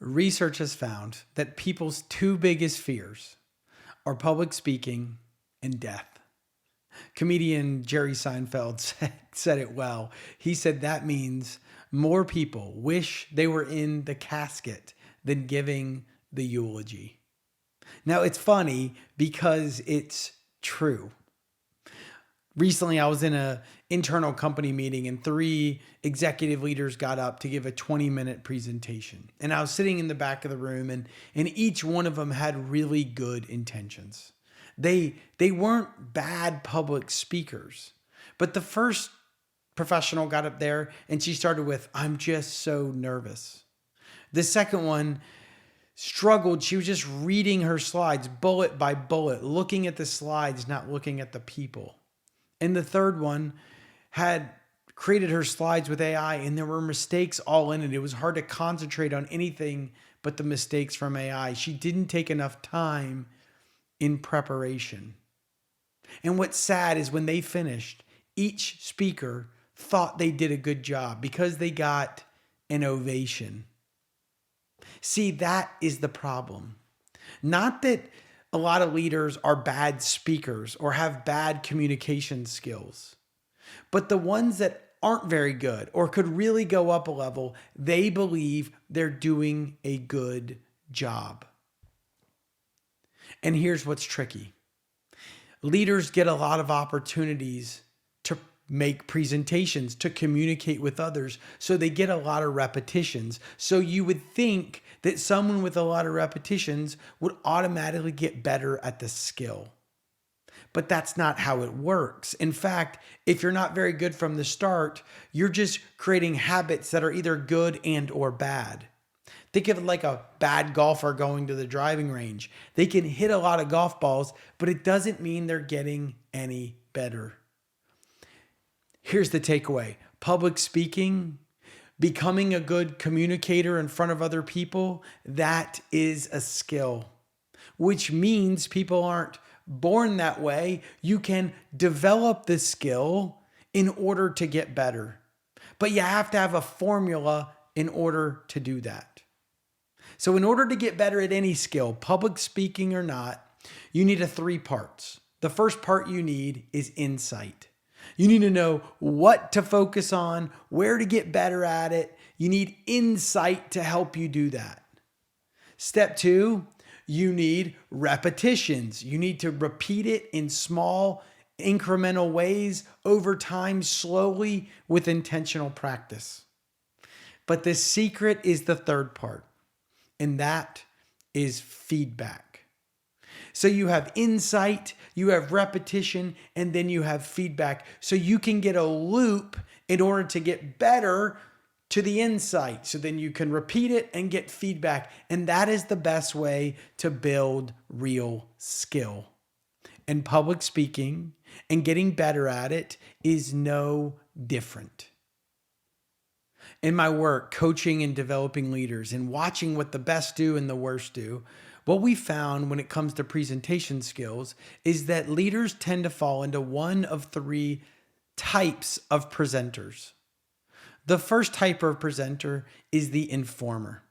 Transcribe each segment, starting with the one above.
Research has found that people's two biggest fears are public speaking and death. Comedian Jerry Seinfeld said it well. He said that means more people wish they were in the casket than giving the eulogy. Now, it's funny because it's true. Recently, I was in an internal company meeting and three executive leaders got up to give a 20-minute presentation. And I was sitting in the back of the room, and each one of them had really good intentions. They weren't bad public speakers. But the first professional got up there and she started with, "I'm just so nervous." The second one struggled. She was just reading her slides bullet by bullet, looking at the slides, not looking at the people. And the third one had created her slides with AI and there were mistakes all in it. It was hard to concentrate on anything but the mistakes from AI. She didn't take enough time in preparation. And what's sad is when they finished, each speaker thought they did a good job because they got an ovation. See, that is the problem. Not that a lot of leaders are bad speakers or have bad communication skills, but the ones that aren't very good or could really go up a level, they believe they're doing a good job. And here's what's tricky. Leaders get a lot of opportunities to make presentations, to communicate with others. So they get a lot of repetitions. So you would think that someone with a lot of repetitions would automatically get better at the skill. But that's not how it works. In fact, if you're not very good from the start, you're just creating habits that are either good and or bad. Think of it like a bad golfer going to the driving range. They can hit a lot of golf balls, but it doesn't mean they're getting any better. Here's the takeaway. Public speaking, becoming a good communicator in front of other people, that is a skill, which means people aren't born that way. You can develop the skill in order to get better, but you have to have a formula in order to do that. So in order to get better at any skill, public speaking or not, you need three parts. The first part you need is insight. You need to know what to focus on, where to get better at it. You need insight to help you do that. Step two, you need repetitions. You need to repeat it in small, incremental ways over time, slowly with intentional practice. But the secret is the third part. And that is feedback. So you have insight, you have repetition, and then you have feedback. So you can get a loop in order to get better to the insight. So then you can repeat it and get feedback. And that is the best way to build real skill. And public speaking and getting better at it is no different. In my work, coaching and developing leaders and watching what the best do and the worst do, what we found when it comes to presentation skills is that leaders tend to fall into one of three types of presenters. The first type of presenter is the informer.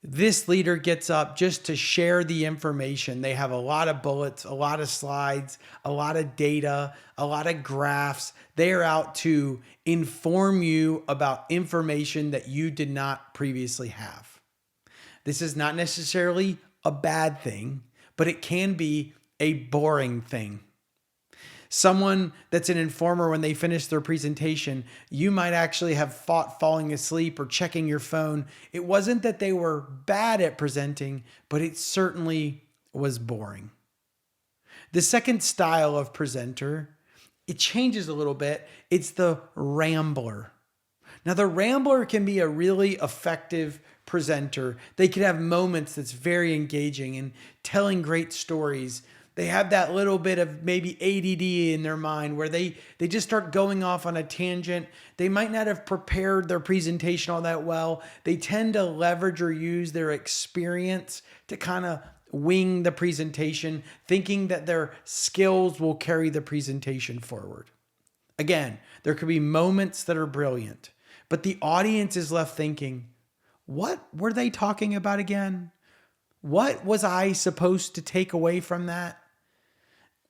This leader gets up just to share the information. They have a lot of bullets, a lot of slides, a lot of data, a lot of graphs. They are out to inform you about information that you did not previously have. This is not necessarily a bad thing, but it can be a boring thing. Someone that's an informer, when they finish their presentation, you might actually have fought falling asleep or checking your phone. It wasn't that they were bad at presenting, but it certainly was boring. The second style of presenter, it changes a little bit. It's the Rambler. Now, the Rambler can be a really effective presenter. They can have moments that's very engaging and telling great stories. They have that little bit of maybe ADD in their mind where they just start going off on a tangent. They might not have prepared their presentation all that well. They tend to leverage or use their experience to kind of wing the presentation, thinking that their skills will carry the presentation forward. Again, there could be moments that are brilliant, but the audience is left thinking, what were they talking about again? What was I supposed to take away from that?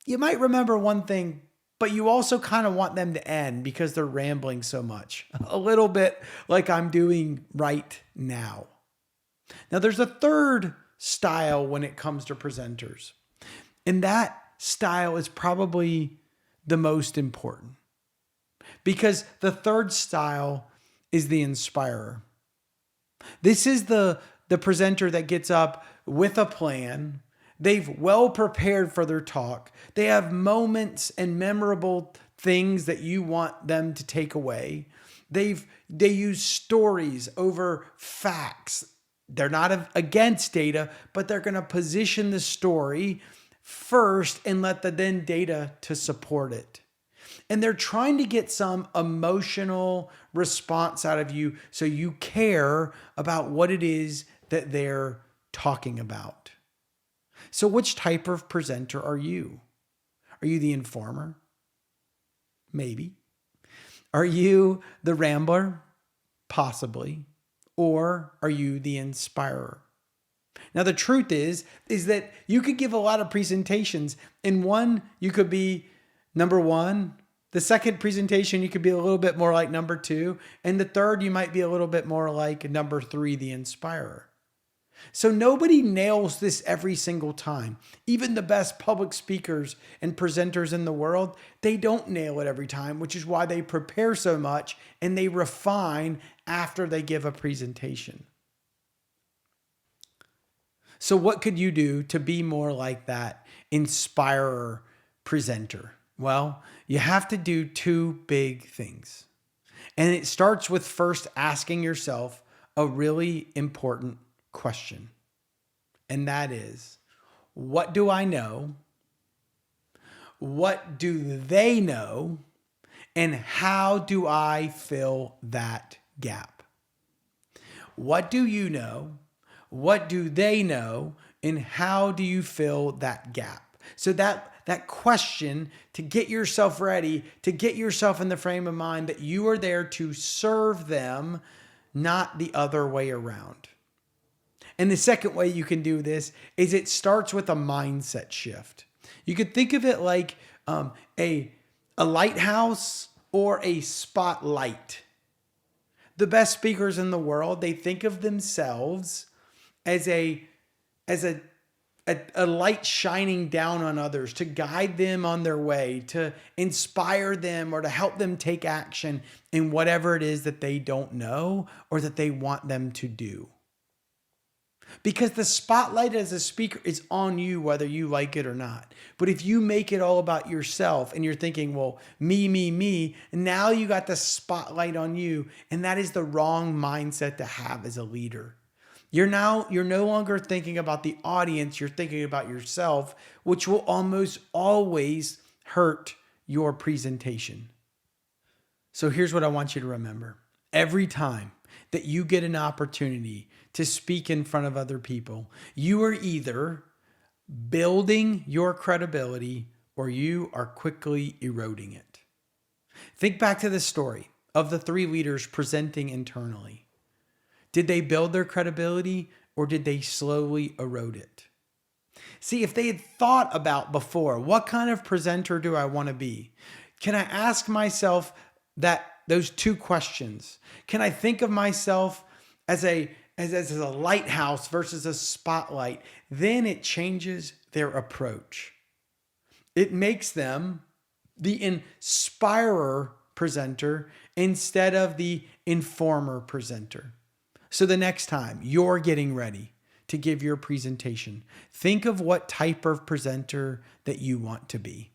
You might remember one thing, but you also kind of want them to end because they're rambling so much. A little bit like I'm doing right now. Now, there's a third style when it comes to presenters, and that style is probably the most important because the third style is the inspirer. This is the presenter that gets up with a plan. They've well prepared for their talk. They have moments and memorable things that you want them to take away. They use stories over facts. They're not against data, but they're going to position the story first and let the then data to support it. And they're trying to get some emotional response out of you so you care about what it is that they're talking about. So which type of presenter are you? Are you the informer? Maybe. Are you the rambler? Possibly. Or are you the inspirer? Now, the truth is that you could give a lot of presentations. In one, you could be number one. The second presentation, you could be a little bit more like number two. And the third, you might be a little bit more like number three, the inspirer. So nobody nails this every single time. Even the best public speakers and presenters in the world, they don't nail it every time, which is why they prepare so much and they refine after they give a presentation. So what could you do to be more like that inspirer presenter? Well, you have to do two big things. And it starts with first asking yourself a really important question. And that is, what do I know? What do they know? And how do I fill that gap? What do you know? What do they know? And how do you fill that gap? So that question, to get yourself ready, to get yourself in the frame of mind that you are there to serve them, not the other way around. And the second way you can do this is it starts with a mindset shift. You could think of it like a lighthouse or a spotlight. The best speakers in the world, they think of themselves as a light shining down on others to guide them on their way, to inspire them or to help them take action in whatever it is that they don't know or that they want them to do. Because the spotlight as a speaker is on you, whether you like it or not. But if you make it all about yourself and you're thinking, well, me, now you got the spotlight on you. And that is the wrong mindset to have as a leader. You're no longer thinking about the audience, you're thinking about yourself, which will almost always hurt your presentation. So here's what I want you to remember. Every time that you get an opportunity to speak in front of other people, you are either building your credibility or you are quickly eroding it. Think back to the story of the three leaders presenting internally. Did they build their credibility or did they slowly erode it? See, if they had thought about before, what kind of presenter do I want to be? Can I ask myself those two questions? Can I think of myself as a lighthouse versus a spotlight? Then it changes their approach. It makes them the inspirer presenter instead of the informer presenter. So the next time you're getting ready to give your presentation, think of what type of presenter that you want to be.